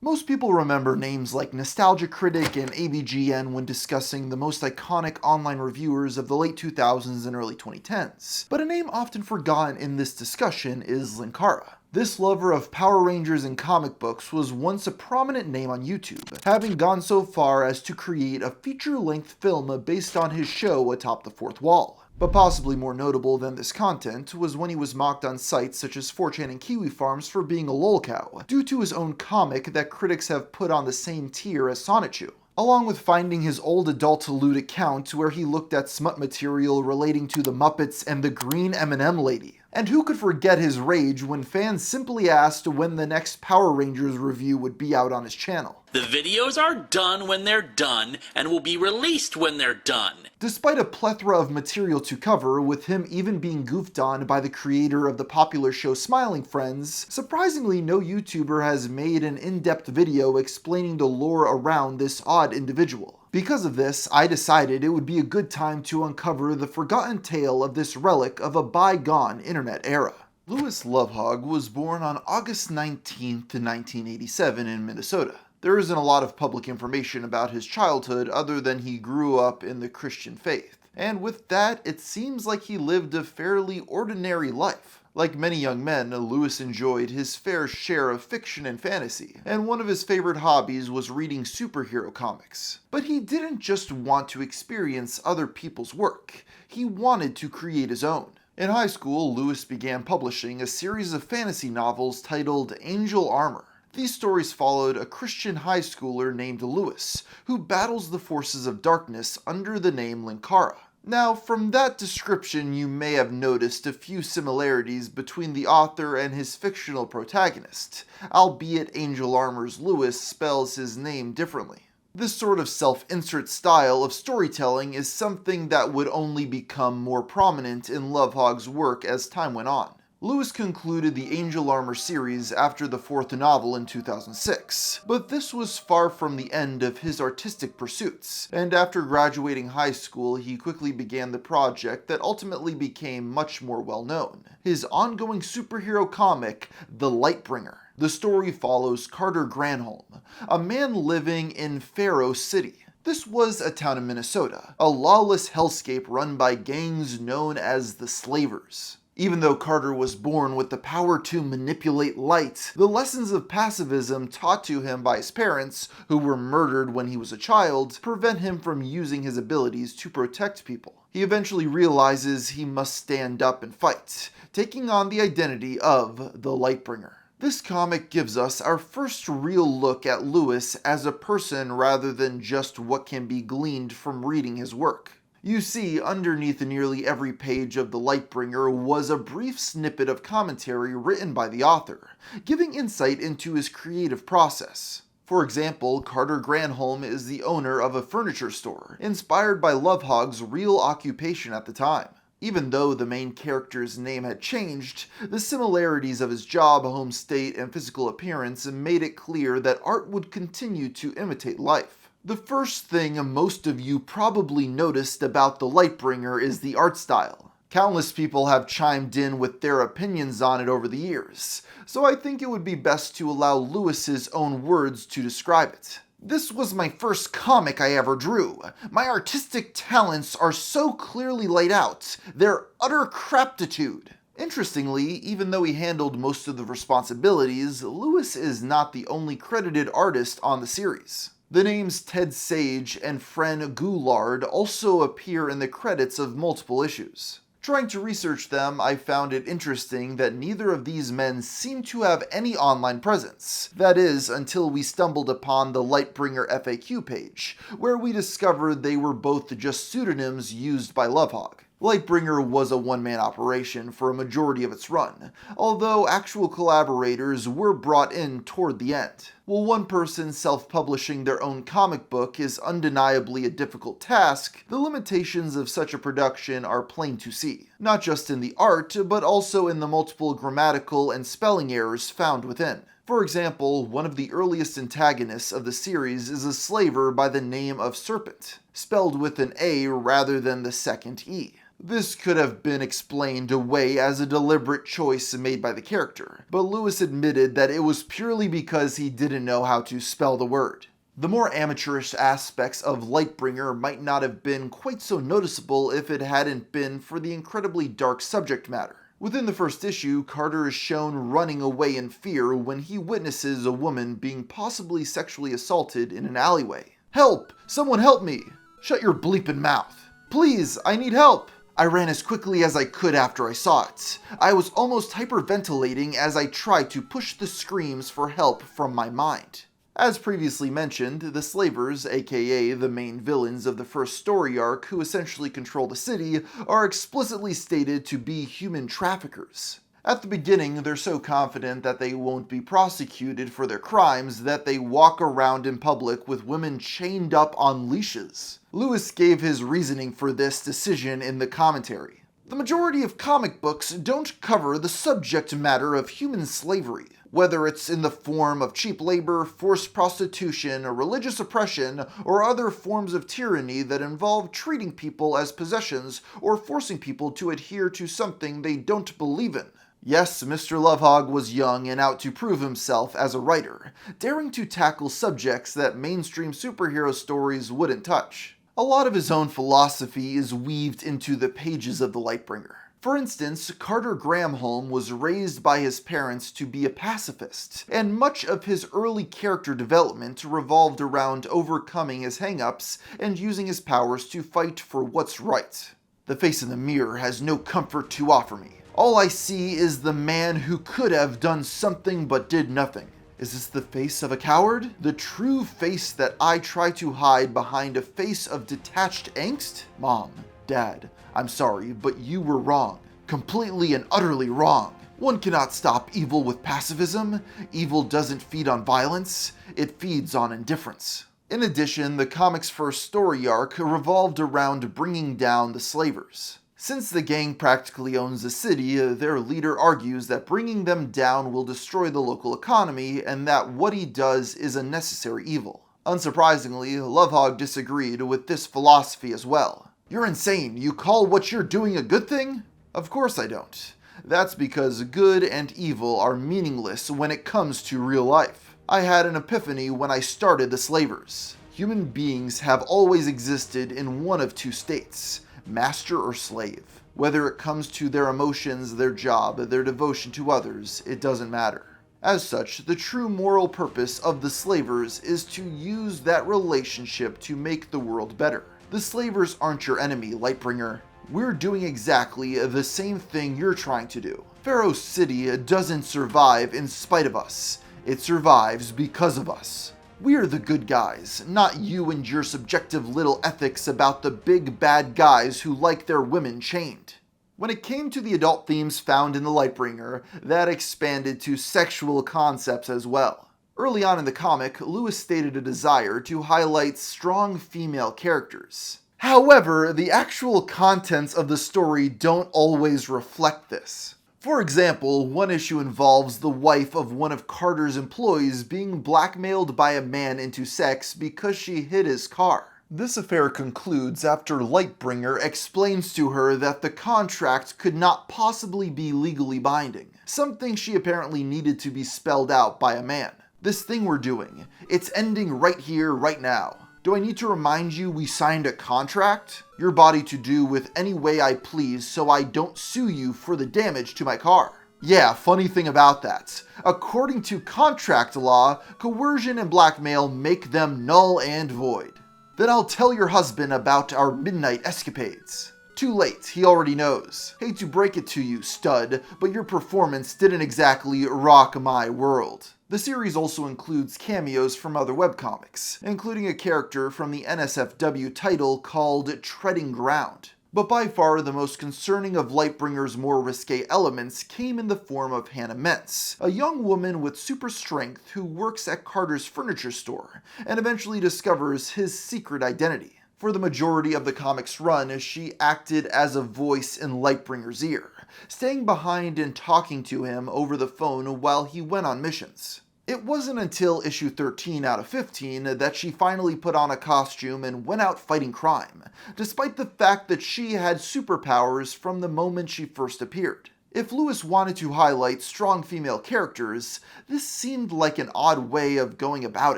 Most people remember names like Nostalgia Critic and AVGN when discussing the most iconic online reviewers of the late 2000s and early 2010s, but a name often forgotten in this discussion is Linkara. This lover of Power Rangers and comic books was once a prominent name on YouTube, having gone so far as to create a feature-length film based on his show Atop the Fourth Wall. But possibly more notable than this content was when he was mocked on sites such as 4chan and Kiwi Farms for being a lolcow, due to his own comic that critics have put on the same tier as Sonichu, along with finding his old adult lewd account where he looked at smut material relating to the Muppets and the green M&M lady. And who could forget his rage when fans simply asked when the next Power Rangers review would be out on his channel. The videos are done when they're done, and will be released when they're done. Despite a plethora of material to cover, with him even being goofed on by the creator of the popular show Smiling Friends, surprisingly no YouTuber has made an in-depth video explaining the lore around this odd individual. Because of this, I decided it would be a good time to uncover the forgotten tale of this relic of a bygone internet era. Louis Lovehog was born on August 19th, 1987 in Minnesota. There isn't a lot of public information about his childhood other than he grew up in the Christian faith. And with that, it seems like he lived a fairly ordinary life. Like many young men, Louis enjoyed his fair share of fiction and fantasy, and one of his favorite hobbies was reading superhero comics. But he didn't just want to experience other people's work, he wanted to create his own. In high school, Louis began publishing a series of fantasy novels titled Angel Armor. These stories followed a Christian high schooler named Louis, who battles the forces of darkness under the name Linkara. Now, from that description, you may have noticed a few similarities between the author and his fictional protagonist, albeit Angel Armor's Louis spells his name differently. This sort of self-insert style of storytelling is something that would only become more prominent in Lovehog's work as time went on. Louis concluded the Angel Armor series after the fourth novel in 2006, but this was far from the end of his artistic pursuits, and after graduating high school he quickly began the project that ultimately became much more well-known, his ongoing superhero comic, The Lightbringer. The story follows Carter Granholm, a man living in Faro City. This was a town in Minnesota, a lawless hellscape run by gangs known as the Slavers. Even though Carter was born with the power to manipulate light, the lessons of pacifism taught to him by his parents, who were murdered when he was a child, prevent him from using his abilities to protect people. He eventually realizes he must stand up and fight, taking on the identity of the Lightbringer. This comic gives us our first real look at Louis as a person rather than just what can be gleaned from reading his work. You see, underneath nearly every page of The Lightbringer was a brief snippet of commentary written by the author, giving insight into his creative process. For example, Carter Granholm is the owner of a furniture store, inspired by Lovehog's real occupation at the time. Even though the main character's name had changed, the similarities of his job, home state, and physical appearance made it clear that art would continue to imitate life. The first thing most of you probably noticed about The Lightbringer is the art style. Countless people have chimed in with their opinions on it over the years, so I think it would be best to allow Louis's own words to describe it. This was my first comic I ever drew. My artistic talents are so clearly laid out, they're utter craptitude. Interestingly, even though he handled most of the responsibilities, Louis is not the only credited artist on the series. The names Ted Sage and Fran Goulard also appear in the credits of multiple issues. Trying to research them, I found it interesting that neither of these men seem to have any online presence. That is, until we stumbled upon the Lightbringer FAQ page, where we discovered they were both just pseudonyms used by Lovehog. Lightbringer was a one-man operation for a majority of its run, although actual collaborators were brought in toward the end. While one person self-publishing their own comic book is undeniably a difficult task, the limitations of such a production are plain to see, not just in the art, but also in the multiple grammatical and spelling errors found within. For example, one of the earliest antagonists of the series is a slaver by the name of Serpent, spelled with an A rather than the second E. This could have been explained away as a deliberate choice made by the character, but Lewis admitted that it was purely because he didn't know how to spell the word. The more amateurish aspects of Lightbringer might not have been quite so noticeable if it hadn't been for the incredibly dark subject matter. Within the first issue, Carter is shown running away in fear when he witnesses a woman being possibly sexually assaulted in an alleyway. "Help! Someone help me! Shut your bleepin' mouth! Please, I need help!" I ran as quickly as I could after I saw it. I was almost hyperventilating as I tried to push the screams for help from my mind. As previously mentioned, the Slavers, aka the main villains of the first story arc who essentially control the city, are explicitly stated to be human traffickers. At the beginning, they're so confident that they won't be prosecuted for their crimes that they walk around in public with women chained up on leashes. Lewis gave his reasoning for this decision in the commentary. The majority of comic books don't cover the subject matter of human slavery, whether it's in the form of cheap labor, forced prostitution, or religious oppression, or other forms of tyranny that involve treating people as possessions or forcing people to adhere to something they don't believe in. Yes, Mr. Lovehog was young and out to prove himself as a writer, daring to tackle subjects that mainstream superhero stories wouldn't touch. A lot of his own philosophy is weaved into the pages of the Lightbringer. For instance, Carter Gramholm was raised by his parents to be a pacifist, and much of his early character development revolved around overcoming his hang-ups and using his powers to fight for what's right. The face in the mirror has no comfort to offer me. All I see is the man who could have done something but did nothing. Is this the face of a coward? The true face that I try to hide behind a face of detached angst? Mom, Dad, I'm sorry, but you were wrong. Completely and utterly wrong. One cannot stop evil with pacifism. Evil doesn't feed on violence. It feeds on indifference. In addition, the comic's first story arc revolved around bringing down the slavers. Since the gang practically owns the city, their leader argues that bringing them down will destroy the local economy and that what he does is a necessary evil. Unsurprisingly, Lovehog disagreed with this philosophy as well. "You're insane. You call what you're doing a good thing?" Of course I don't. That's because good and evil are meaningless when it comes to real life. I had an epiphany when I started the Slavers. Human beings have always existed in one of two states: master or slave. Whether it comes to their emotions, their job, their devotion to others, it doesn't matter. As such, the true moral purpose of the Slavers is to use that relationship to make the world better. The Slavers aren't your enemy, Lightbringer. We're doing exactly the same thing you're trying to do. Pharaoh City doesn't survive in spite of us. It survives because of us. We're the good guys, not you and your subjective little ethics about the big bad guys who like their women chained. When it came to the adult themes found in the Lightbringer, that expanded to sexual concepts as well. Early on in the comic, Lewis stated a desire to highlight strong female characters. However, the actual contents of the story don't always reflect this. For example, one issue involves the wife of one of Carter's employees being blackmailed by a man into sex because she hid his car. This affair concludes after Lightbringer explains to her that the contract could not possibly be legally binding, something she apparently needed to be spelled out by a man. "This thing we're doing, it's ending right here, right now. Do I need to remind you we signed a contract? Your body to do with any way I please so I don't sue you for the damage to my car." Yeah, funny thing about that. According to contract law, coercion and blackmail make them null and void. "Then I'll tell your husband about our midnight escapades." Too late, he already knows. Hate to break it to you, stud, but your performance didn't exactly rock my world. The series also includes cameos from other webcomics, including a character from the NSFW title called Treading Ground. But by far the most concerning of Lightbringer's more risque elements came in the form of Hannah Mentz, a young woman with super strength who works at Carter's furniture store and eventually discovers his secret identity. For the majority of the comic's run, she acted as a voice in Lightbringer's ear, staying behind and talking to him over the phone while he went on missions. It wasn't until issue 13 out of 15 that she finally put on a costume and went out fighting crime, despite the fact that she had superpowers from the moment she first appeared. If Lewis wanted to highlight strong female characters, this seemed like an odd way of going about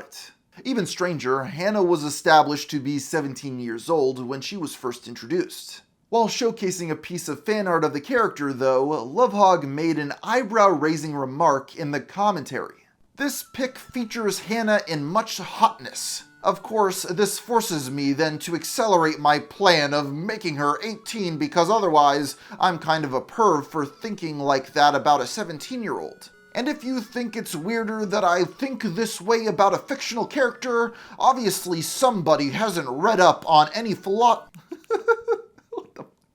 it. Even stranger, Hannah was established to be 17 years old when she was first introduced. While showcasing a piece of fan art of the character, though, Lovehog made an eyebrow-raising remark in the commentary. This pic features Hannah in much hotness. Of course, this forces me then to accelerate my plan of making her 18 because otherwise I'm kind of a perv for thinking like that about a 17-year-old. And if you think it's weirder that I think this way about a fictional character, obviously somebody hasn't read up on any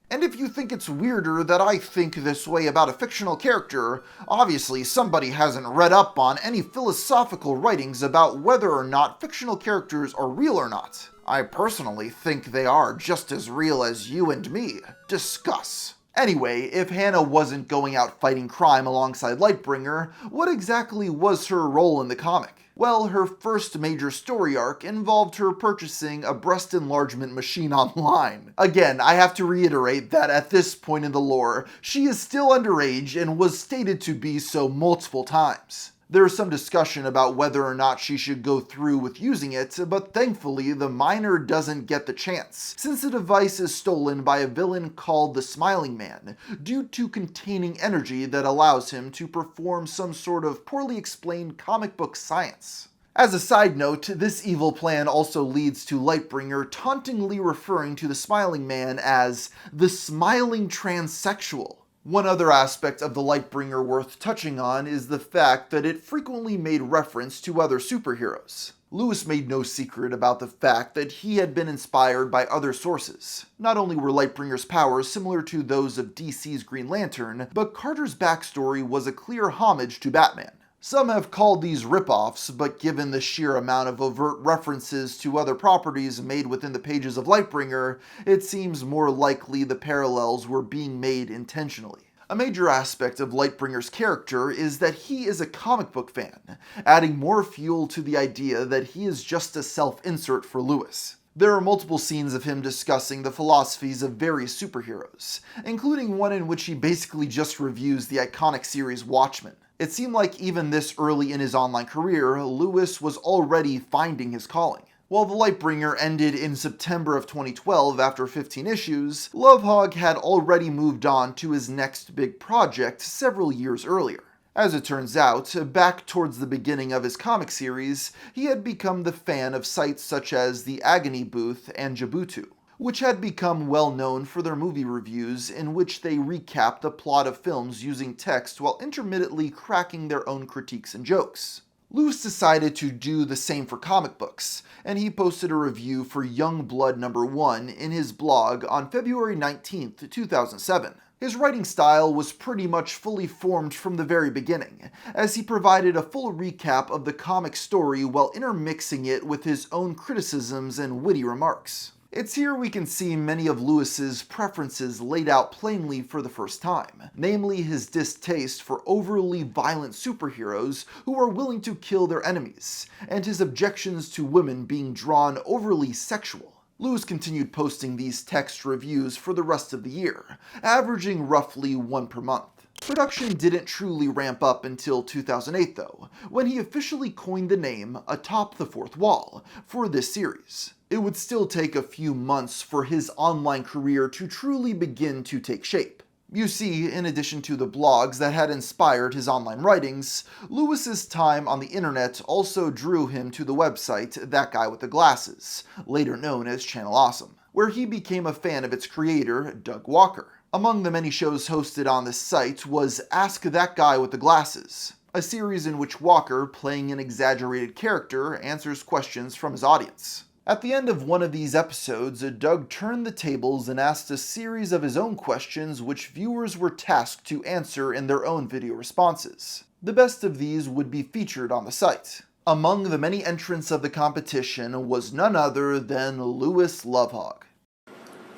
And if you think it's weirder that I think this way about a fictional character, obviously somebody hasn't read up on any philosophical writings about whether or not fictional characters are real or not. I personally think they are just as real as you and me. Discuss. Anyway, if Hannah wasn't going out fighting crime alongside Lightbringer, what exactly was her role in the comic? Well, her first major story arc involved her purchasing a breast enlargement machine online. Again, I have to reiterate that at this point in the lore, she is still underage and was stated to be so multiple times. There is some discussion about whether or not she should go through with using it, but thankfully the minor doesn't get the chance, since the device is stolen by a villain called the Smiling Man, due to containing energy that allows him to perform some sort of poorly explained comic book science. As a side note, this evil plan also leads to Lightbringer tauntingly referring to the Smiling Man as the Smiling Transsexual. One other aspect of the Lightbringer worth touching on is the fact that it frequently made reference to other superheroes. Lewis made no secret about the fact that he had been inspired by other sources. Not only were Lightbringer's powers similar to those of DC's Green Lantern, but Carter's backstory was a clear homage to Batman. Some have called these rip-offs, but given the sheer amount of overt references to other properties made within the pages of Lightbringer, it seems more likely the parallels were being made intentionally. A major aspect of Lightbringer's character is that he is a comic book fan, adding more fuel to the idea that he is just a self-insert for Lewis. There are multiple scenes of him discussing the philosophies of various superheroes, including one in which he basically just reviews the iconic series Watchmen. It seemed like even this early in his online career, Lewis was already finding his calling. While the Lightbringer ended in September of 2012 after 15 issues, Lovehog had already moved on to his next big project several years earlier. As it turns out, back towards the beginning of his comic series, he had become the fan of sites such as the Agony Booth and Jabutu, which had become well known for their movie reviews in which they recapped the plot of films using text while intermittently cracking their own critiques and jokes. Lewis decided to do the same for comic books, and he posted a review for Young Blood #1 in his blog on February 19th, 2007. His writing style was pretty much fully formed from the very beginning, as he provided a full recap of the comic story while intermixing it with his own criticisms and witty remarks. It's here we can see many of Lewis's preferences laid out plainly for the first time, namely his distaste for overly violent superheroes who are willing to kill their enemies, and his objections to women being drawn overly sexual. Lewis continued posting these text reviews for the rest of the year, averaging roughly one per month. Production didn't truly ramp up until 2008 though, when he officially coined the name Atop the Fourth Wall for this series. It would still take a few months for his online career to truly begin to take shape. You see, in addition to the blogs that had inspired his online writings, Lewis's time on the internet also drew him to the website That Guy with the Glasses, later known as Channel Awesome, where he became a fan of its creator, Doug Walker. Among the many shows hosted on this site was Ask That Guy with the Glasses, a series in which Walker, playing an exaggerated character, answers questions from his audience. At the end of one of these episodes, Doug turned the tables and asked a series of his own questions which viewers were tasked to answer in their own video responses. The best of these would be featured on the site. Among the many entrants of the competition was none other than Lewis Lovehog.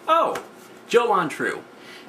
Oh, Joe Lontrue.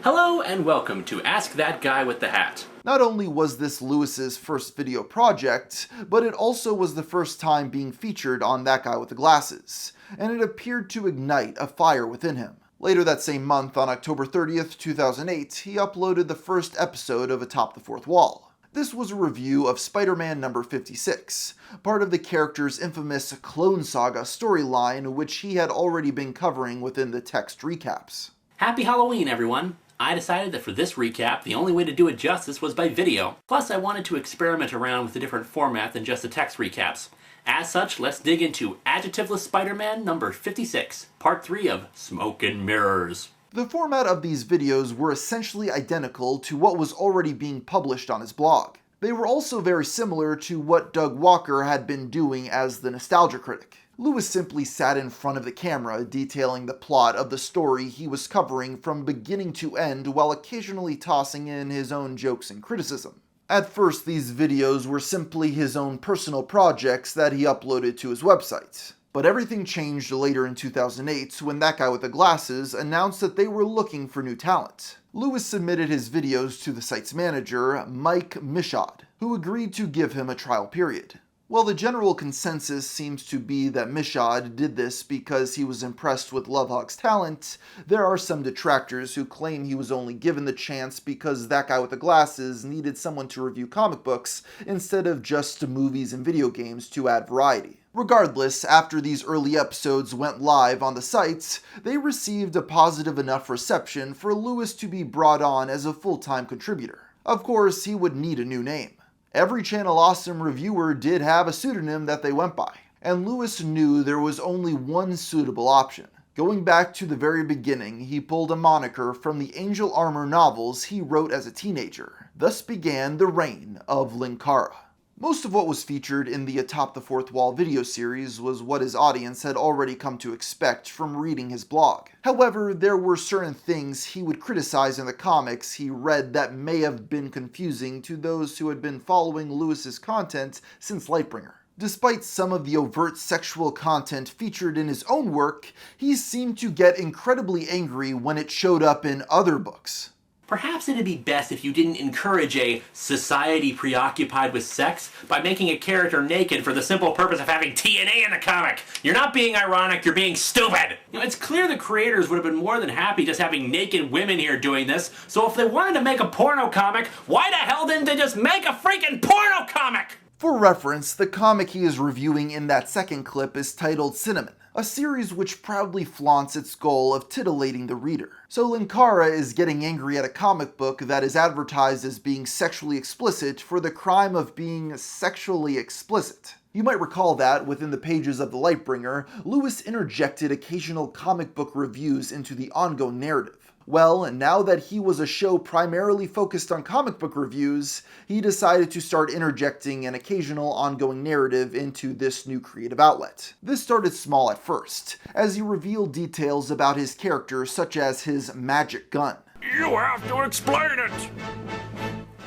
Hello and welcome to Ask That Guy with the Hat. Not only was this Lewis's first video project, but it also was the first time being featured on That Guy with the Glasses, and it appeared to ignite a fire within him. Later that same month, on October 30th, 2008, he uploaded the first episode of Atop the Fourth Wall. This was a review of Spider-Man number 56, part of the character's infamous Clone Saga storyline, which he had already been covering within the text recaps. Happy Halloween, everyone! I decided that for this recap, the only way to do it justice was by video. Plus, I wanted to experiment around with a different format than just the text recaps. As such, let's dig into Adjectiveless Spider-Man number 56, part 3 of Smoke and Mirrors. The format of these videos were essentially identical to what was already being published on his blog. They were also very similar to what Doug Walker had been doing as the Nostalgia Critic. Lewis simply sat in front of the camera, detailing the plot of the story he was covering from beginning to end while occasionally tossing in his own jokes and criticism. At first, these videos were simply his own personal projects that he uploaded to his website. But everything changed later in 2008 when That Guy with the Glasses announced that they were looking for new talent. Lewis submitted his videos to the site's manager, Mike Michaud, who agreed to give him a trial period. Well, the general consensus seems to be that Michaud did this because he was impressed with Lovehog's talent. There are some detractors who claim he was only given the chance because That Guy with the Glasses needed someone to review comic books instead of just movies and video games to add variety. Regardless, after these early episodes went live on the sites, they received a positive enough reception for Lewis to be brought on as a full-time contributor. Of course, he would need a new name. Every Channel Awesome reviewer did have a pseudonym that they went by, and Lewis knew there was only one suitable option. Going back to the very beginning, he pulled a moniker from the Angel Armor novels he wrote as a teenager. Thus began the reign of Linkara. Most of what was featured in the Atop the Fourth Wall video series was what his audience had already come to expect from reading his blog. However, there were certain things he would criticize in the comics he read that may have been confusing to those who had been following Lewis's content since Lightbringer. Despite some of the overt sexual content featured in his own work, he seemed to get incredibly angry when it showed up in other books. Perhaps it'd be best if you didn't encourage a society preoccupied with sex by making a character naked for the simple purpose of having TNA in the comic. You're not being ironic, you're being stupid. It's clear the creators would have been more than happy just having naked women here doing this, so if they wanted to make a porno comic, why the hell didn't they just make a freaking porno comic? For reference, the comic he is reviewing in that second clip is titled Cinnamon, a series which proudly flaunts its goal of titillating the reader. So Linkara is getting angry at a comic book that is advertised as being sexually explicit for the crime of being sexually explicit. You might recall that, within the pages of the Lightbringer, Lewis interjected occasional comic book reviews into the ongoing narrative. Well, now that he was a show primarily focused on comic book reviews, he decided to start interjecting an occasional ongoing narrative into this new creative outlet. This started small at first, as he revealed details about his character such as his magic gun. You have to explain it!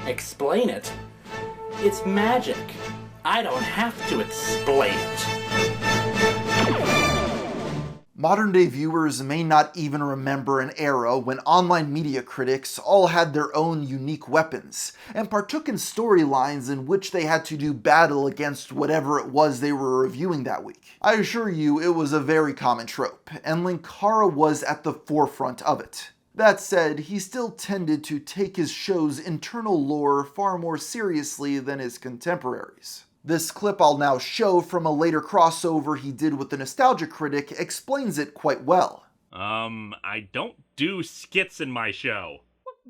Explain it? It's magic. I don't have to explain it. Modern-day viewers may not even remember an era when online media critics all had their own unique weapons, and partook in storylines in which they had to do battle against whatever it was they were reviewing that week. I assure you, it was a very common trope, and Linkara was at the forefront of it. That said, he still tended to take his show's internal lore far more seriously than his contemporaries. This clip I'll now show from a later crossover he did with the Nostalgia Critic explains it quite well. I don't do skits in my show.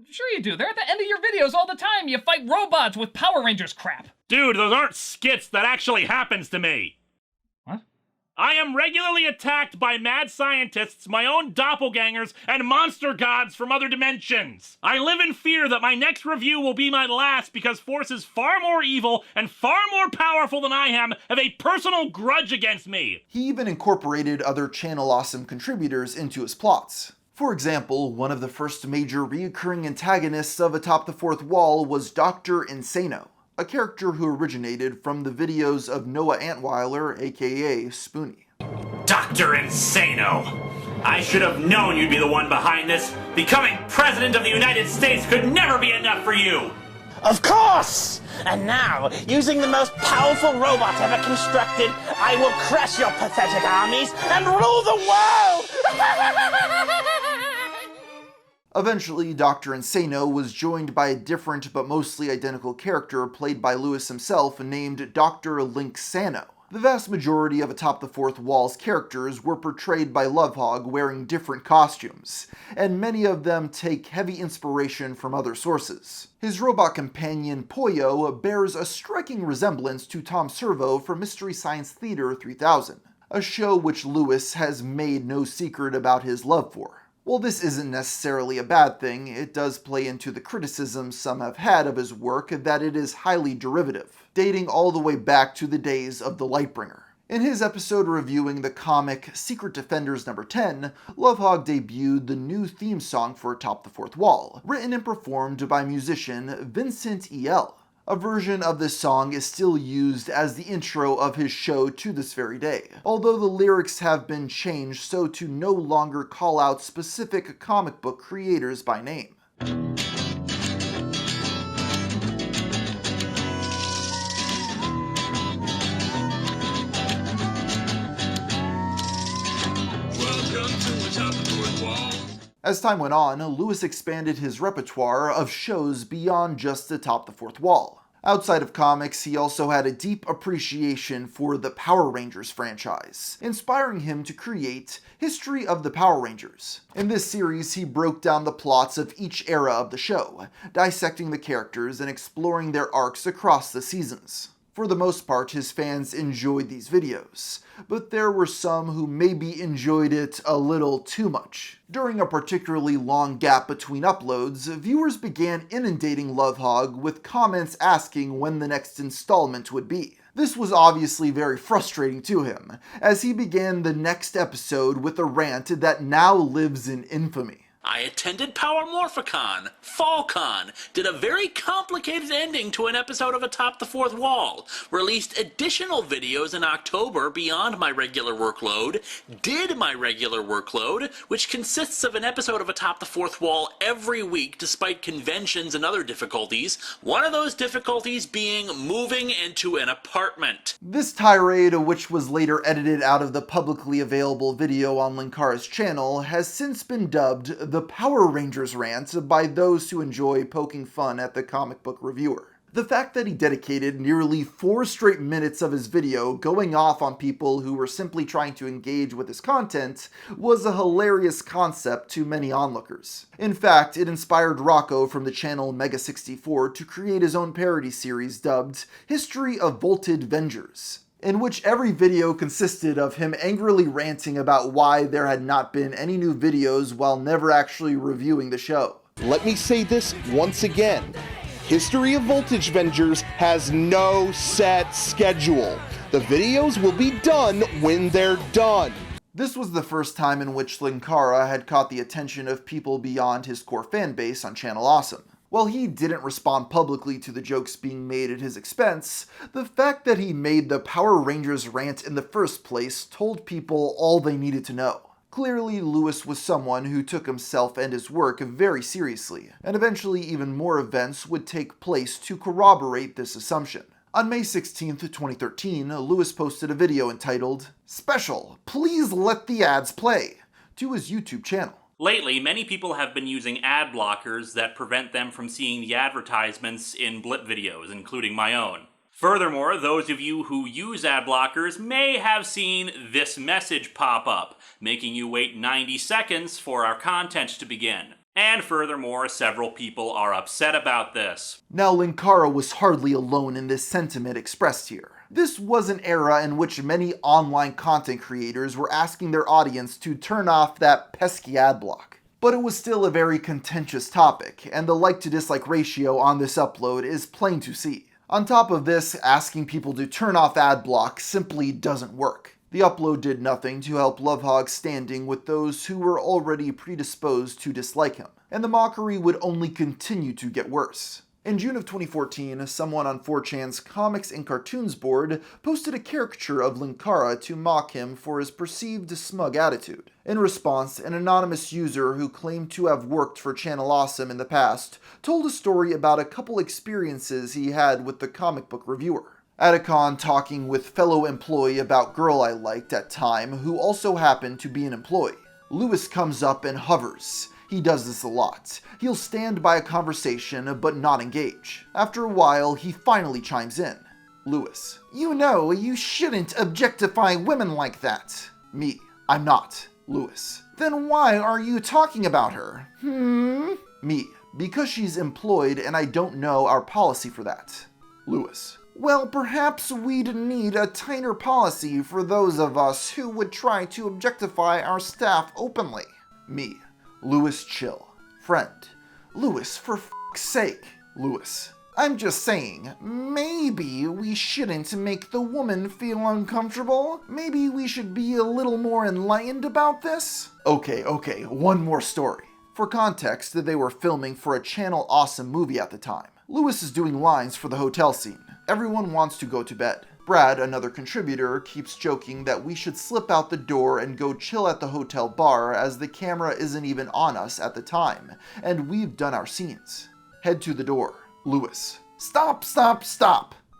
Sure you do. They're at the end of your videos all the time. You fight robots with Power Rangers crap. Dude, those aren't skits. That actually happens to me. What? I am regularly attacked by mad scientists, my own doppelgangers, and monster gods from other dimensions. I live in fear that my next review will be my last because forces far more evil and far more powerful than I am have a personal grudge against me. He even incorporated other Channel Awesome contributors into his plots. For example, one of the first major recurring antagonists of Atop the Fourth Wall was Dr. Insano, a character who originated from the videos of Noah Antweiler, aka Spoonie. Dr. Dr. Insano. I should have known you'd be the one behind this. Becoming President of the United States could never be enough for you! Of course! And now, using the most powerful robot ever constructed, I will crush your pathetic armies and rule the world! Eventually, Dr. Insano was joined by a different but mostly identical character played by Lewis himself named Dr. Linkara. The vast majority of Atop the Fourth Wall's characters were portrayed by Lovehog wearing different costumes, and many of them take heavy inspiration from other sources. His robot companion, Pollo, bears a striking resemblance to Tom Servo from Mystery Science Theater 3000, a show which Lewis has made no secret about his love for. While this isn't necessarily a bad thing, it does play into the criticism some have had of his work that it is highly derivative, dating all the way back to the days of the Lightbringer. In his episode reviewing the comic Secret Defenders No. 10, Lovehog debuted the new theme song for Atop the Fourth Wall, written and performed by musician Vincent E.L. A version of this song is still used as the intro of his show to this very day, although the lyrics have been changed so to no longer call out specific comic book creators by name. As time went on, Lewis expanded his repertoire of shows beyond just Atop the Fourth Wall. Outside of comics, he also had a deep appreciation for the Power Rangers franchise, inspiring him to create History of the Power Rangers. In this series, he broke down the plots of each era of the show, dissecting the characters and exploring their arcs across the seasons. For the most part, his fans enjoyed these videos, but there were some who maybe enjoyed it a little too much. During a particularly long gap between uploads, viewers began inundating Lovehog with comments asking when the next installment would be. This was obviously very frustrating to him, as he began the next episode with a rant that now lives in infamy. I attended Power Morphicon, FallCon, did a very complicated ending to an episode of Atop the Fourth Wall, released additional videos in October beyond my regular workload, did my regular workload, which consists of an episode of Atop the Fourth Wall every week despite conventions and other difficulties, one of those difficulties being moving into an apartment. This tirade, which was later edited out of the publicly available video on Linkara's channel, has since been dubbed the Power Rangers rant by those who enjoy poking fun at the comic book reviewer. The fact that he dedicated nearly 4 straight minutes of his video going off on people who were simply trying to engage with his content was a hilarious concept to many onlookers. In fact, it inspired Rocco from the channel Mega64 to create his own parody series dubbed History of Volted Vengers, in which every video consisted of him angrily ranting about why there had not been any new videos while never actually reviewing the show. Let me say this once again. History of Voltage Vengers has no set schedule. The videos will be done when they're done. This was the first time in which Linkara had caught the attention of people beyond his core fanbase on Channel Awesome. While he didn't respond publicly to the jokes being made at his expense, the fact that he made the Power Rangers rant in the first place told people all they needed to know. Clearly, Lewis was someone who took himself and his work very seriously, and eventually even more events would take place to corroborate this assumption. On May 16, 2013, Lewis posted a video entitled, "Special, please let the ads play," to his YouTube channel. Lately, many people have been using ad blockers that prevent them from seeing the advertisements in blip videos, including my own. Furthermore, those of you who use ad blockers may have seen this message pop up, making you wait 90 seconds for our content to begin. And furthermore, several people are upset about this. Now, Linkara was hardly alone in this sentiment expressed here. This was an era in which many online content creators were asking their audience to turn off that pesky ad block. But it was still a very contentious topic, and the like-to-dislike ratio on this upload is plain to see. On top of this, asking people to turn off ad block simply doesn't work. The upload did nothing to help Lovehog's standing with those who were already predisposed to dislike him, and the mockery would only continue to get worse. In June of 2014, someone on 4chan's Comics and Cartoons board posted a caricature of Linkara to mock him for his perceived smug attitude. In response, an anonymous user who claimed to have worked for Channel Awesome in the past told a story about a couple experiences he had with the comic book reviewer. At a con talking with fellow employee about girl I liked at time who also happened to be an employee. Lewis comes up and hovers. He does this a lot. He'll stand by a conversation but not engage. After a while, he finally chimes in. Lewis: "You know, you shouldn't objectify women like that." Me: "I'm not." Lewis: "Then why are you talking about her?" Me: "Because she's employed and I don't know our policy for that." Lewis: "Well, perhaps we'd need a tighter policy for those of us who would try to objectify our staff openly." Me: "Lewis, chill. Friend." Lewis: "For f***'s sake." Lewis: "I'm just saying, maybe we shouldn't make the woman feel uncomfortable. Maybe we should be a little more enlightened about this." Okay, one more story. For context, they were filming for a Channel Awesome movie at the time. Lewis is doing lines for the hotel scene. Everyone wants to go to bed. Brad, another contributor, keeps joking that we should slip out the door and go chill at the hotel bar as the camera isn't even on us at the time, and we've done our scenes. Head to the door. Lewis: Stop.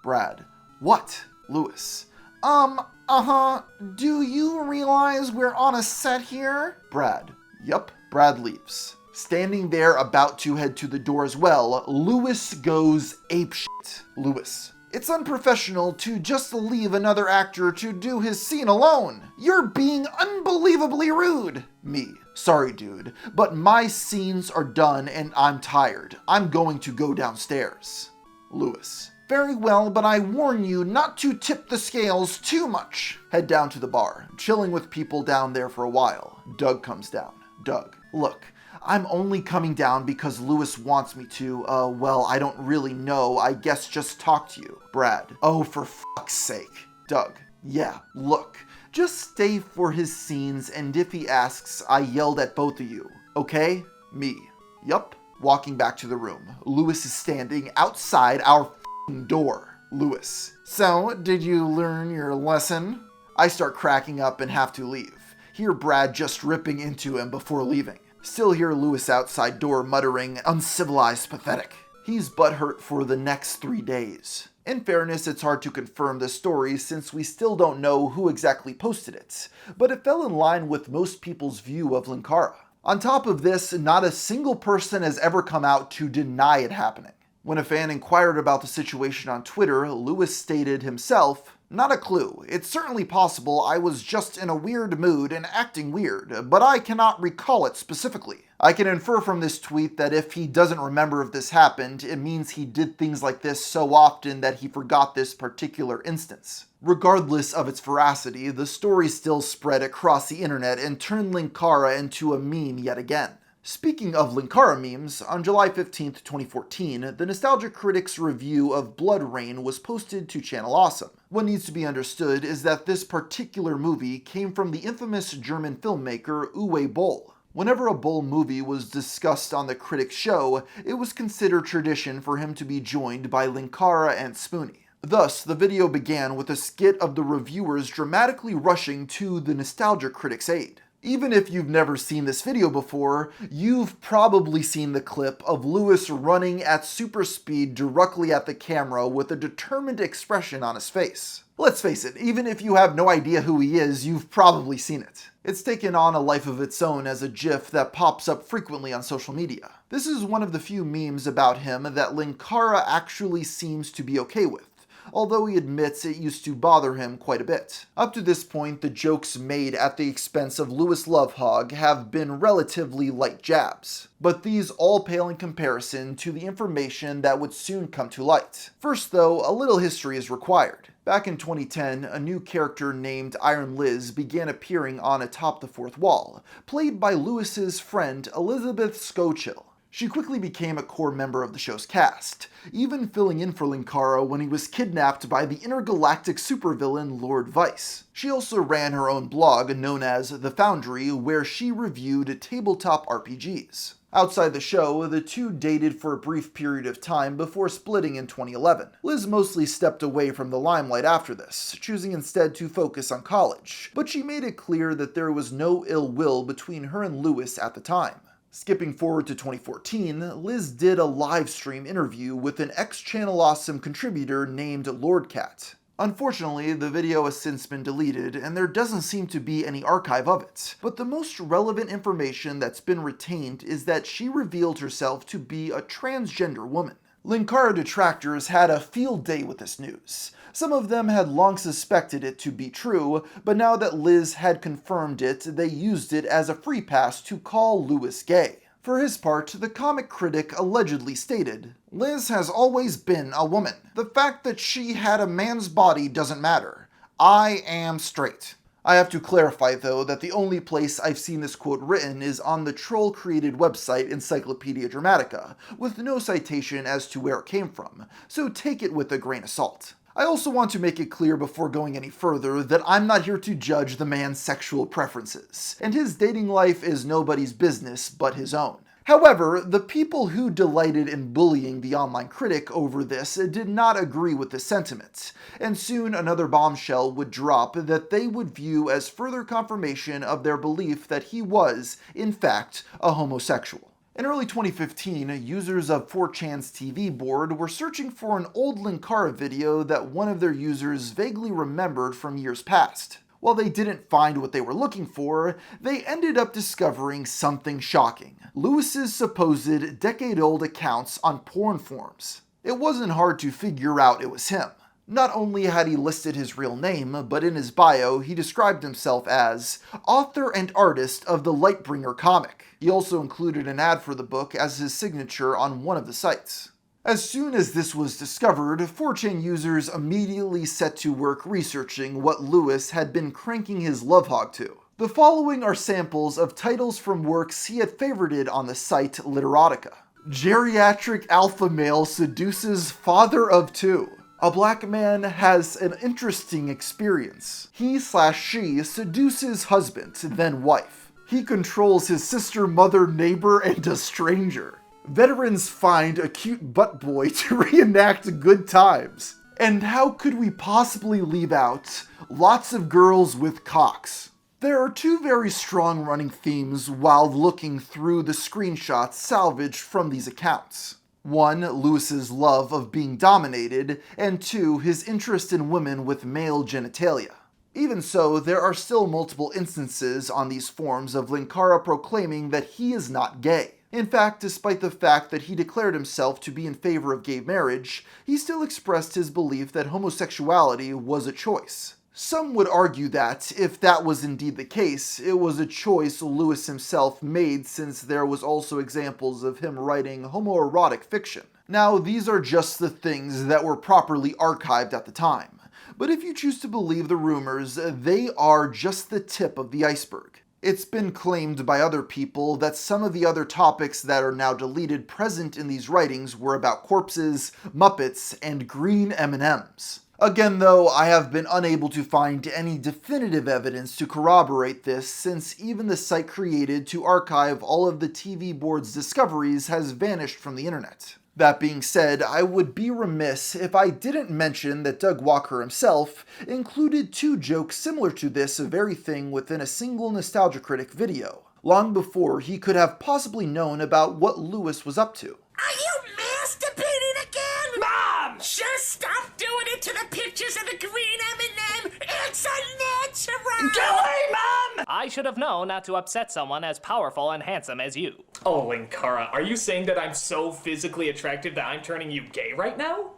Brad: "What?" Lewis: Do you realize we're on a set here?" Brad: "Yup." Brad leaves. Standing there about to head to the door as well, Lewis goes apeshit. Lewis: "It's unprofessional to just leave another actor to do his scene alone. You're being unbelievably rude." Me: "Sorry, dude, but my scenes are done and I'm tired. I'm going to go downstairs." Lewis: "Very well, but I warn you not to tip the scales too much." Head down to the bar, chilling with people down there for a while. Doug comes down. Doug: "Look, I'm only coming down because Lewis wants me to, well, I don't really know. I guess just talk to you." Brad: "Oh, for fuck's sake." Doug: "Yeah, look, just stay for his scenes, and if he asks, I yelled at both of you, okay?" Me: "Yup." Walking back to the room, Lewis is standing outside our f***ing door. Lewis: "So, did you learn your lesson?" I start cracking up and have to leave. Hear Brad just ripping into him before leaving. Still hear Lewis outside door muttering, "Uncivilized, pathetic." He's butthurt for the next 3 days. In fairness, it's hard to confirm this story since we still don't know who exactly posted it, but it fell in line with most people's view of Linkara. On top of this, not a single person has ever come out to deny it happening. When a fan inquired about the situation on Twitter, Lewis stated himself, "Not a clue. It's certainly possible I was just in a weird mood and acting weird, but I cannot recall it specifically. I can infer from this tweet that if he doesn't remember if this happened, it means he did things like this so often that he forgot this particular instance." Regardless of its veracity, the story still spread across the internet and turned Linkara into a meme yet again. Speaking of Linkara memes, on July 15th, 2014, the Nostalgia Critic's review of Blood Rain was posted to Channel Awesome. What needs to be understood is that this particular movie came from the infamous German filmmaker Uwe Boll. Whenever a Boll movie was discussed on the Critic show, it was considered tradition for him to be joined by Linkara and Spoonie. Thus, the video began with a skit of the reviewers dramatically rushing to the Nostalgia Critic's aid. Even if you've never seen this video before, you've probably seen the clip of Lewis running at super speed directly at the camera with a determined expression on his face. Let's face it, even if you have no idea who he is, you've probably seen it. It's taken on a life of its own as a GIF that pops up frequently on social media. This is one of the few memes about him that Linkara actually seems to be okay with, although he admits it used to bother him quite a bit. Up to this point, the jokes made at the expense of Lewis Lovehog have been relatively light jabs, but these all pale in comparison to the information that would soon come to light. First though, a little history is required. Back in 2010, a new character named Iron Liz began appearing on Atop the Fourth Wall, played by Lewis's friend Elizabeth Skochill. She quickly became a core member of the show's cast, even filling in for Linkara when he was kidnapped by the intergalactic supervillain Lord Vice. She also ran her own blog known as The Foundry, where she reviewed tabletop RPGs. Outside the show, the two dated for a brief period of time before splitting in 2011. Liz mostly stepped away from the limelight after this, choosing instead to focus on college, but she made it clear that there was no ill will between her and Lewis at the time. Skipping forward to 2014, Liz did a live stream interview with an ex-Channel Awesome contributor named Lordcat. Unfortunately, the video has since been deleted, and there doesn't seem to be any archive of it, but the most relevant information that's been retained is that she revealed herself to be a transgender woman. Linkara detractors had a field day with this news. Some of them had long suspected it to be true, but now that Liz had confirmed it, they used it as a free pass to call Lewis gay. For his part, the comic critic allegedly stated, "Liz has always been a woman. The fact that she had a man's body doesn't matter. I am straight." I have to clarify, though, that the only place I've seen this quote written is on the troll-created website Encyclopedia Dramatica, with no citation as to where it came from, so take it with a grain of salt. I also want to make it clear before going any further that I'm not here to judge the man's sexual preferences, and his dating life is nobody's business but his own. However, the people who delighted in bullying the online critic over this did not agree with this sentiment, and soon another bombshell would drop that they would view as further confirmation of their belief that he was, in fact, a homosexual. In early 2015, users of 4chan's TV board were searching for an old Linkara video that one of their users vaguely remembered from years past. While they didn't find what they were looking for, they ended up discovering something shocking: Lewis's supposed decade-old accounts on porn forums. It wasn't hard to figure out it was him. Not only had he listed his real name, but in his bio he described himself as author and artist of the Lightbringer comic. He also included an ad for the book as his signature on one of the sites. As soon as this was discovered, 4chan users immediately set to work researching what Lewis had been cranking his love hog to. The following are samples of titles from works he had favorited on the site Literatica. Geriatric alpha male seduces father of two. A black man has an interesting experience. He/she seduces husband, then wife. He controls his sister, mother, neighbor, and a stranger. Veterans find a cute butt boy to reenact good times. And how could we possibly leave out lots of girls with cocks? There are two very strong running themes while looking through the screenshots salvaged from these accounts. One, Lewis's love of being dominated, and two, his interest in women with male genitalia. Even so, there are still multiple instances on these forums of Linkara proclaiming that he is not gay. In fact, despite the fact that he declared himself to be in favor of gay marriage, he still expressed his belief that homosexuality was a choice. Some would argue that, if that was indeed the case, it was a choice Lewis himself made, since there was also examples of him writing homoerotic fiction. Now, these are just the things that were properly archived at the time, but if you choose to believe the rumors, they are just the tip of the iceberg. It's been claimed by other people that some of the other topics that are now deleted present in these writings were about corpses, Muppets, and green M&Ms. Again, though, I have been unable to find any definitive evidence to corroborate this, since even the site created to archive all of the TV board's discoveries has vanished from the internet. That being said, I would be remiss if I didn't mention that Doug Walker himself included two jokes similar to this very thing within a single Nostalgia Critic video, long before he could have possibly known about what Lewis was up to. Are you masturbating again? Mom! Just stop doing it to the pictures of the green M&M! It's unnatural! Go away, Mom! I should have known not to upset someone as powerful and handsome as you. Oh, Linkara, are you saying that I'm so physically attractive that I'm turning you gay right now?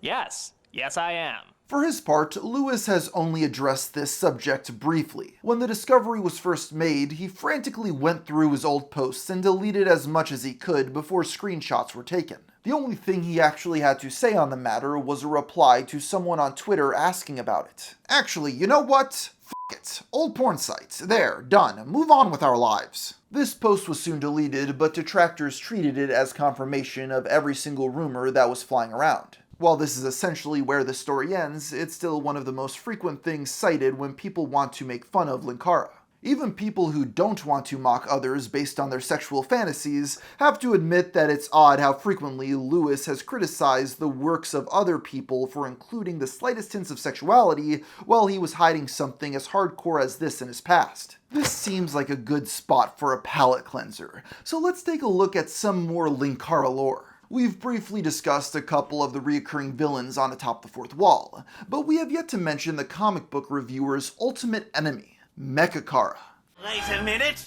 Yes. Yes, I am. For his part, Lewis has only addressed this subject briefly. When the discovery was first made, he frantically went through his old posts and deleted as much as he could before screenshots were taken. The only thing he actually had to say on the matter was a reply to someone on Twitter asking about it. Actually, you know what? It. Old porn sites. There, done. Move on with our lives. This post was soon deleted, but detractors treated it as confirmation of every single rumor that was flying around. While this is essentially where the story ends, it's still one of the most frequent things cited when people want to make fun of Linkara. Even people who don't want to mock others based on their sexual fantasies have to admit that it's odd how frequently Lewis has criticized the works of other people for including the slightest hints of sexuality while he was hiding something as hardcore as this in his past. This seems like a good spot for a palate cleanser, so let's take a look at some more Linkara lore. We've briefly discussed a couple of the recurring villains on Atop the Fourth Wall, but we have yet to mention the comic book reviewer's ultimate enemy, Linkara. Wait a minute.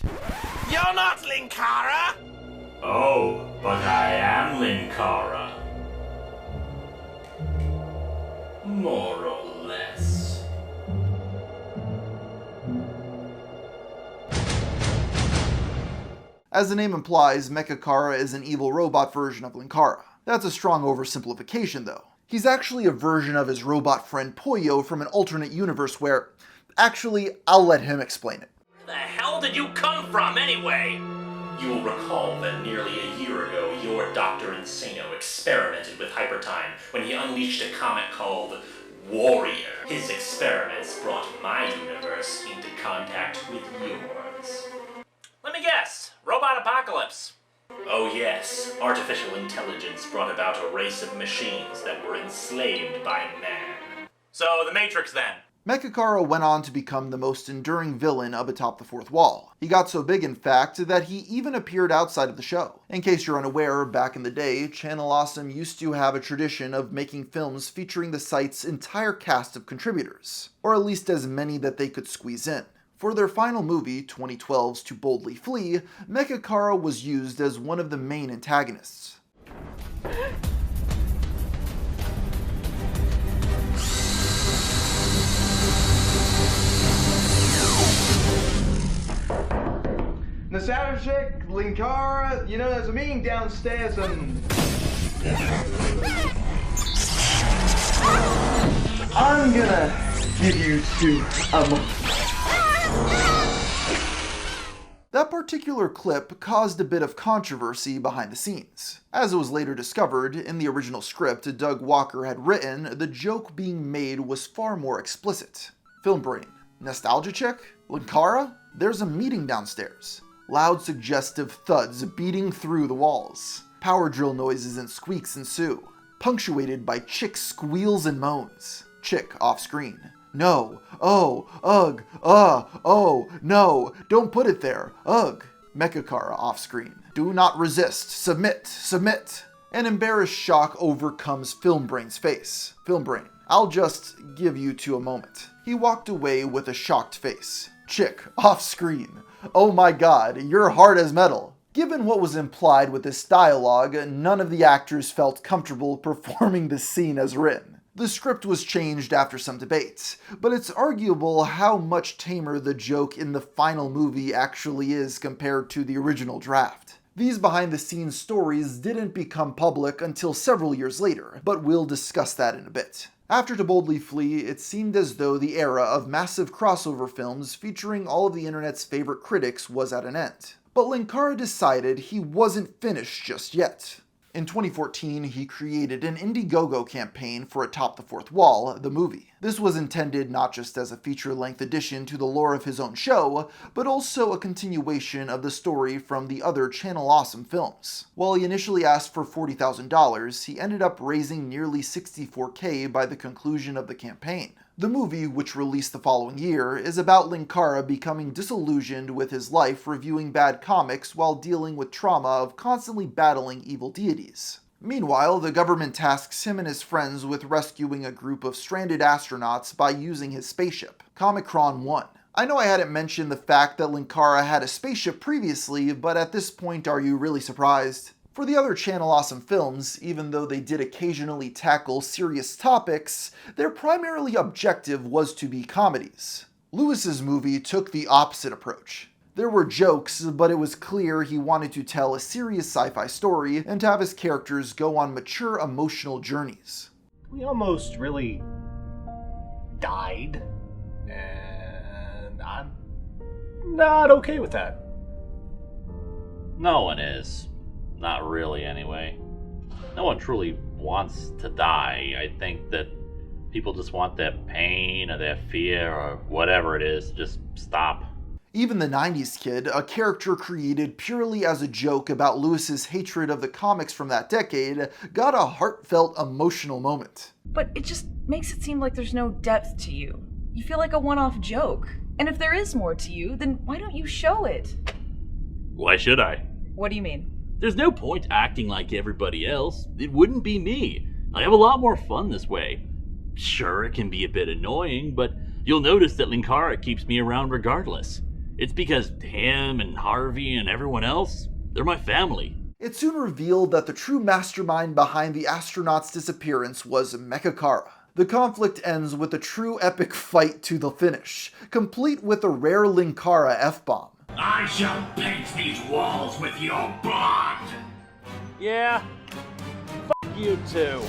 You're not Linkara. Oh, but I am Linkara. More or less. As the name implies, Linkara is an evil robot version of Linkara. That's a strong oversimplification, though. He's actually a version of his robot friend Pollo from an alternate universe where... Actually, I'll let him explain it. Where the hell did you come from, anyway? You'll recall that nearly a year ago, your Dr. Insano experimented with Hypertime when he unleashed a comet called Warrior. His experiments brought my universe into contact with yours. Let me guess, robot apocalypse. Oh yes, artificial intelligence brought about a race of machines that were enslaved by man. So, the Matrix then. Linkara went on to become the most enduring villain of Atop the Fourth Wall. He got so big, in fact, that he even appeared outside of the show. In case you're unaware, back in the day, Channel Awesome used to have a tradition of making films featuring the site's entire cast of contributors, or at least as many that they could squeeze in. For their final movie, 2012's To Boldly Flee, Linkara was used as one of the main antagonists. Nostalgic, Linkara, you know, there's a meeting downstairs and... I'm gonna give you 2 a month. That particular clip caused a bit of controversy behind the scenes. As it was later discovered, in the original script Doug Walker had written, the joke being made was far more explicit. Film brain. Nostalgia chick? Linkara? There's a meeting downstairs. Loud, suggestive thuds beating through the walls. Power drill noises and squeaks ensue, punctuated by chick squeals and moans. Chick off screen. No. Oh. Ugh. Oh. No. Don't put it there. Ugh. Linkara off screen. Do not resist. Submit. Submit. An embarrassed shock overcomes Filmbrain's face. Filmbrain, I'll just give you 2 a moment. He walked away with a shocked face. Chick off screen. Oh my god, you're hard as metal. Given what was implied with this dialogue, none of the actors felt comfortable performing the scene as written. The script was changed after some debate, but it's arguable how much tamer the joke in the final movie actually is compared to the original draft. These behind-the-scenes stories didn't become public until several years later, but we'll discuss that in a bit. After To Boldly Flee, it seemed as though the era of massive crossover films featuring all of the internet's favorite critics was at an end. But Linkara decided he wasn't finished just yet. In 2014, he created an Indiegogo campaign for Atop the Fourth Wall, the movie. This was intended not just as a feature-length addition to the lore of his own show, but also a continuation of the story from the other Channel Awesome films. While he initially asked for $40,000, he ended up raising nearly $64,000 by the conclusion of the campaign. The movie, which released the following year, is about Linkara becoming disillusioned with his life reviewing bad comics while dealing with trauma of constantly battling evil deities. Meanwhile, the government tasks him and his friends with rescuing a group of stranded astronauts by using his spaceship, Comicron 1. I know I hadn't mentioned the fact that Linkara had a spaceship previously, but at this point are you really surprised? For the other Channel Awesome films, even though they did occasionally tackle serious topics, their primarily objective was to be comedies. Lewis's movie took the opposite approach. There were jokes, but it was clear he wanted to tell a serious sci-fi story and have his characters go on mature emotional journeys. We almost really died, and I'm not okay with that. No one is. Not really, anyway. No one truly wants to die. I think that people just want their pain or their fear or whatever it is to just stop. Even the 90s Kid, a character created purely as a joke about Lewis's hatred of the comics from that decade, got a heartfelt, emotional moment. But it just makes it seem like there's no depth to you. You feel like a one-off joke. And if there is more to you, then why don't you show it? Why should I? What do you mean? There's no point acting like everybody else. It wouldn't be me. I have a lot more fun this way. Sure, it can be a bit annoying, but you'll notice that Linkara keeps me around regardless. It's because him and Harvey and everyone else, they're my family. It soon revealed that the true mastermind behind the astronaut's disappearance was Linkara. The conflict ends with a true epic fight to the finish, complete with a rare Linkara F-bomb. I shall paint these walls with your bond! Yeah, fuck you too.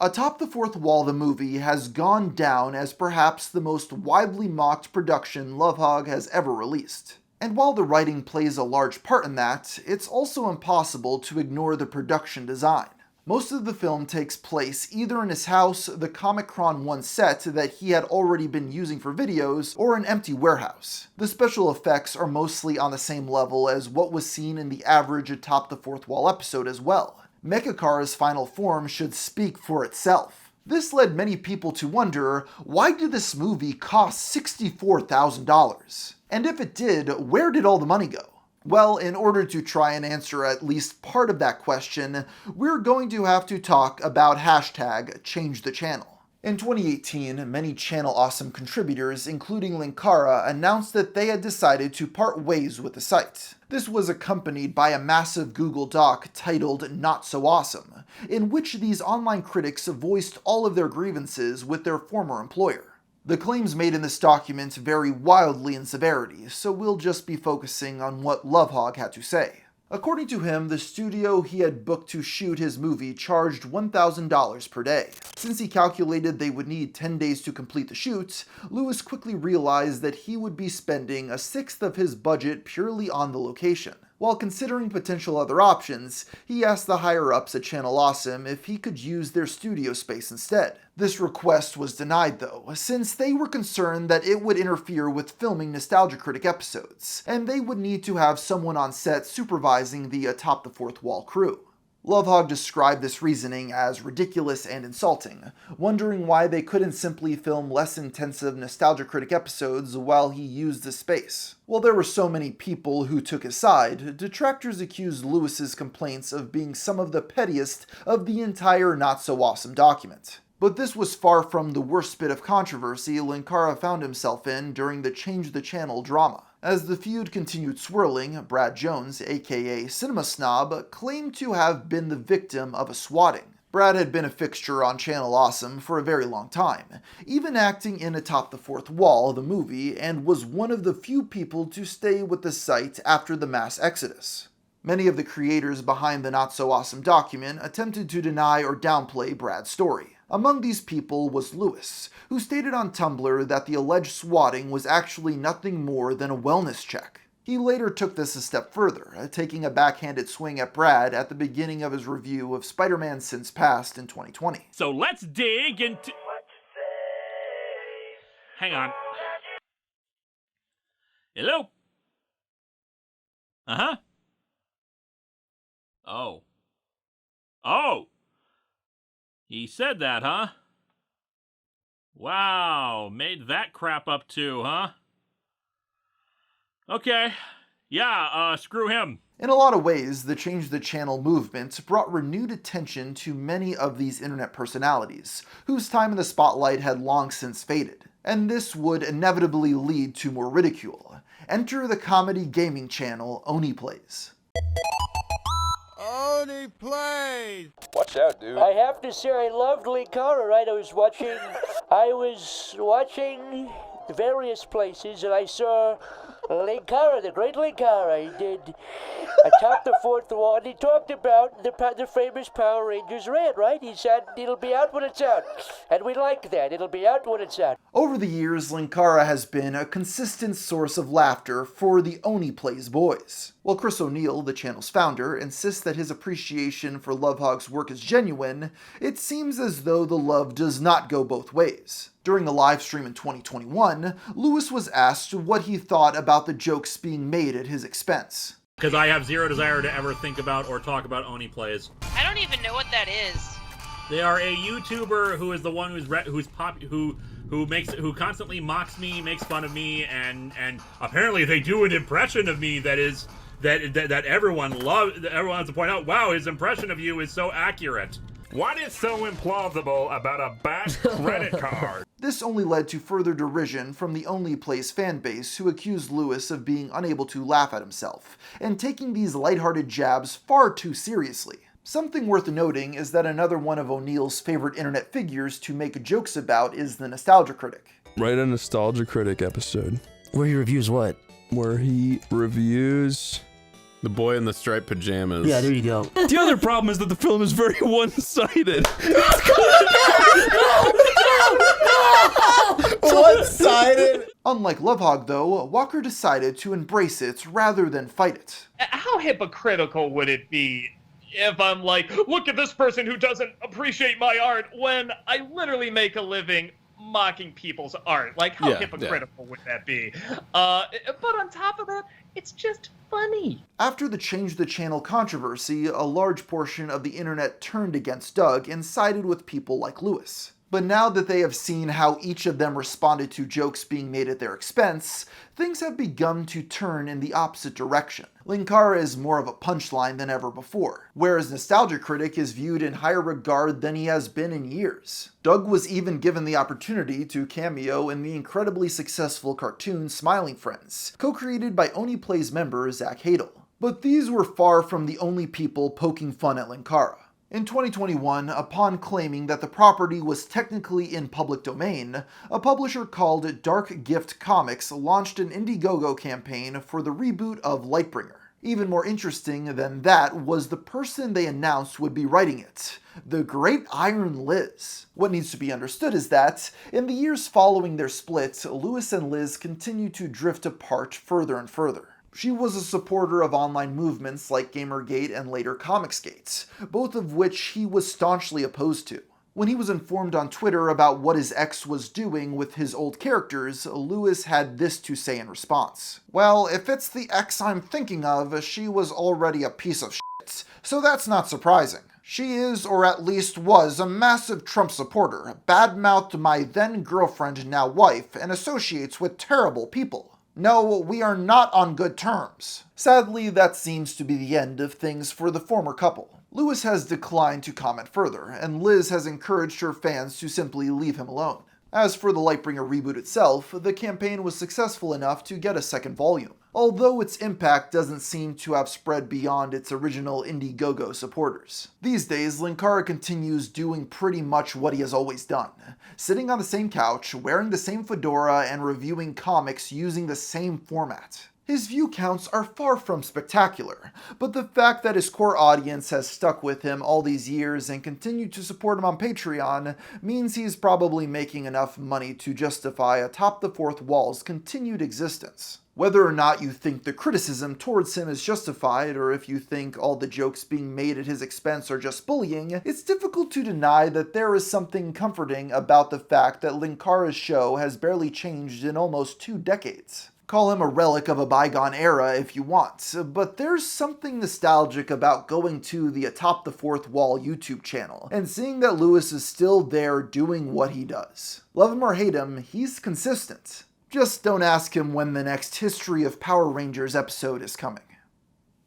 Atop the Fourth Wall, the movie has gone down as perhaps the most widely mocked production Lovehog has ever released. And while the writing plays a large part in that, it's also impossible to ignore the production design. Most of the film takes place either in his house, the Comic-Con 1 set that he had already been using for videos, or an empty warehouse. The special effects are mostly on the same level as what was seen in the average Atop the Fourth Wall episode as well. Mechakara's final form should speak for itself. This led many people to wonder, why did this movie cost $64,000? And if it did, where did all the money go? Well, in order to try and answer at least part of that question, we're going to have to talk about #ChangeTheChannel. In 2018, many Channel Awesome contributors, including Linkara, announced that they had decided to part ways with the site. This was accompanied by a massive Google Doc titled Not So Awesome, in which these online critics voiced all of their grievances with their former employer. The claims made in this document vary wildly in severity, so we'll just be focusing on what Lovehog had to say. According to him, the studio he had booked to shoot his movie charged $1,000 per day. Since he calculated they would need 10 days to complete the shoot, Lewis quickly realized that he would be spending a sixth of his budget purely on the location. While considering potential other options, he asked the higher-ups at Channel Awesome if he could use their studio space instead. This request was denied though, since they were concerned that it would interfere with filming Nostalgia Critic episodes, and they would need to have someone on set supervising the Atop the Fourth Wall crew. Lovehog described this reasoning as ridiculous and insulting, wondering why they couldn't simply film less intensive Nostalgia Critic episodes while he used the space. While there were so many people who took his side, detractors accused Lewis's complaints of being some of the pettiest of the entire Not So Awesome document. But this was far from the worst bit of controversy Linkara found himself in during the Change the Channel drama. As the feud continued swirling, Brad Jones, aka Cinema Snob, claimed to have been the victim of a swatting. Brad had been a fixture on Channel Awesome for a very long time, even acting in Atop the Fourth Wall, the movie, and was one of the few people to stay with the site after the mass exodus. Many of the creators behind the Not So Awesome document attempted to deny or downplay Brad's story. Among these people was Lewis, who stated on Tumblr that the alleged swatting was actually nothing more than a wellness check. He later took this a step further, taking a backhanded swing at Brad at the beginning of his review of Spider-Man Since Past in 2020. So let's dig into... Hang on. Hello? Uh-huh. Oh. Oh! He said that, huh? Wow, made that crap up too, huh? Okay. Yeah, screw him. In a lot of ways, the Change the Channel movement brought renewed attention to many of these internet personalities, whose time in the spotlight had long since faded. And this would inevitably lead to more ridicule. Enter the comedy gaming channel Oni Plays. Oni Plays! Watch out, dude. I have to say, I loved Linkara, right? I was watching various places, and I saw Linkara, the great Linkara. He did atop the fourth wall, and he talked about the famous Power Rangers rant, right? He said it'll be out when it's out, and we like that. It'll be out when it's out. Over the years, Linkara has been a consistent source of laughter for the Oni Plays boys. While Chris O'Neill, the channel's founder, insists that his appreciation for Lovehog's work is genuine, it seems as though the love does not go both ways. During a live stream in 2021, Lewis was asked what he thought about the jokes being made at his expense. Because I have zero desire to ever think about or talk about Oni Plays. I don't even know what that is. They are a YouTuber who is the one who constantly mocks me, makes fun of me, and apparently they do an impression of me that everyone loves. Everyone has to point out, wow, his impression of you is so accurate. What is so implausible about a bad credit card? This only led to further derision from the Only Plays fanbase, who accused Lewis of being unable to laugh at himself, and taking these lighthearted jabs far too seriously. Something worth noting is that another one of O'Neill's favorite internet figures to make jokes about is the Nostalgia Critic. Write a Nostalgia Critic episode. Where he reviews what? Where he reviews... The Boy in the Striped Pajamas. Yeah, there you go. The other problem is that the film is very one-sided. One-sided? Unlike Lovehog, though, Walker decided to embrace it rather than fight it. How hypocritical would it be if I'm like, look at this person who doesn't appreciate my art, when I literally make a living mocking people's art? Like, how hypocritical would that be? But on top of that, it's just funny. After the Change the Channel controversy, a large portion of the internet turned against Doug and sided with people like Lewis. But now that they have seen how each of them responded to jokes being made at their expense, things have begun to turn in the opposite direction. Linkara is more of a punchline than ever before, whereas Nostalgia Critic is viewed in higher regard than he has been in years. Doug was even given the opportunity to cameo in the incredibly successful cartoon Smiling Friends, co-created by Oni Plays member Zach Hadel. But these were far from the only people poking fun at Linkara. In 2021, upon claiming that the property was technically in public domain, a publisher called Dark Gift Comics launched an Indiegogo campaign for the reboot of Lightbringer. Even more interesting than that was the person they announced would be writing it, the Great Iron Liz. What needs to be understood is that, in the years following their split, Lewis and Liz continued to drift apart further and further. She was a supporter of online movements like Gamergate and later Comicsgate, both of which he was staunchly opposed to. When he was informed on Twitter about what his ex was doing with his old characters, Lewis had this to say in response. Well, if it's the ex I'm thinking of, she was already a piece of shit, so that's not surprising. She is, or at least was, a massive Trump supporter, badmouthed my then-girlfriend, now wife, and associates with terrible people. No, we are not on good terms. Sadly, that seems to be the end of things for the former couple. Lewis has declined to comment further, and Liz has encouraged her fans to simply leave him alone. As for the Lightbringer reboot itself, the campaign was successful enough to get a second volume, although its impact doesn't seem to have spread beyond its original Indiegogo supporters. These days, Linkara continues doing pretty much what he has always done, sitting on the same couch, wearing the same fedora, and reviewing comics using the same format. His view counts are far from spectacular, but the fact that his core audience has stuck with him all these years and continued to support him on Patreon means he's probably making enough money to justify atop the fourth wall's continued existence. Whether or not you think the criticism towards him is justified, or if you think all the jokes being made at his expense are just bullying, it's difficult to deny that there is something comforting about the fact that Linkara's show has barely changed in almost 2 decades. Call him a relic of a bygone era if you want, but there's something nostalgic about going to the Atop the Fourth Wall YouTube channel and seeing that Lewis is still there doing what he does. Love him or hate him, he's consistent. Just don't ask him when the next History of Power Rangers episode is coming.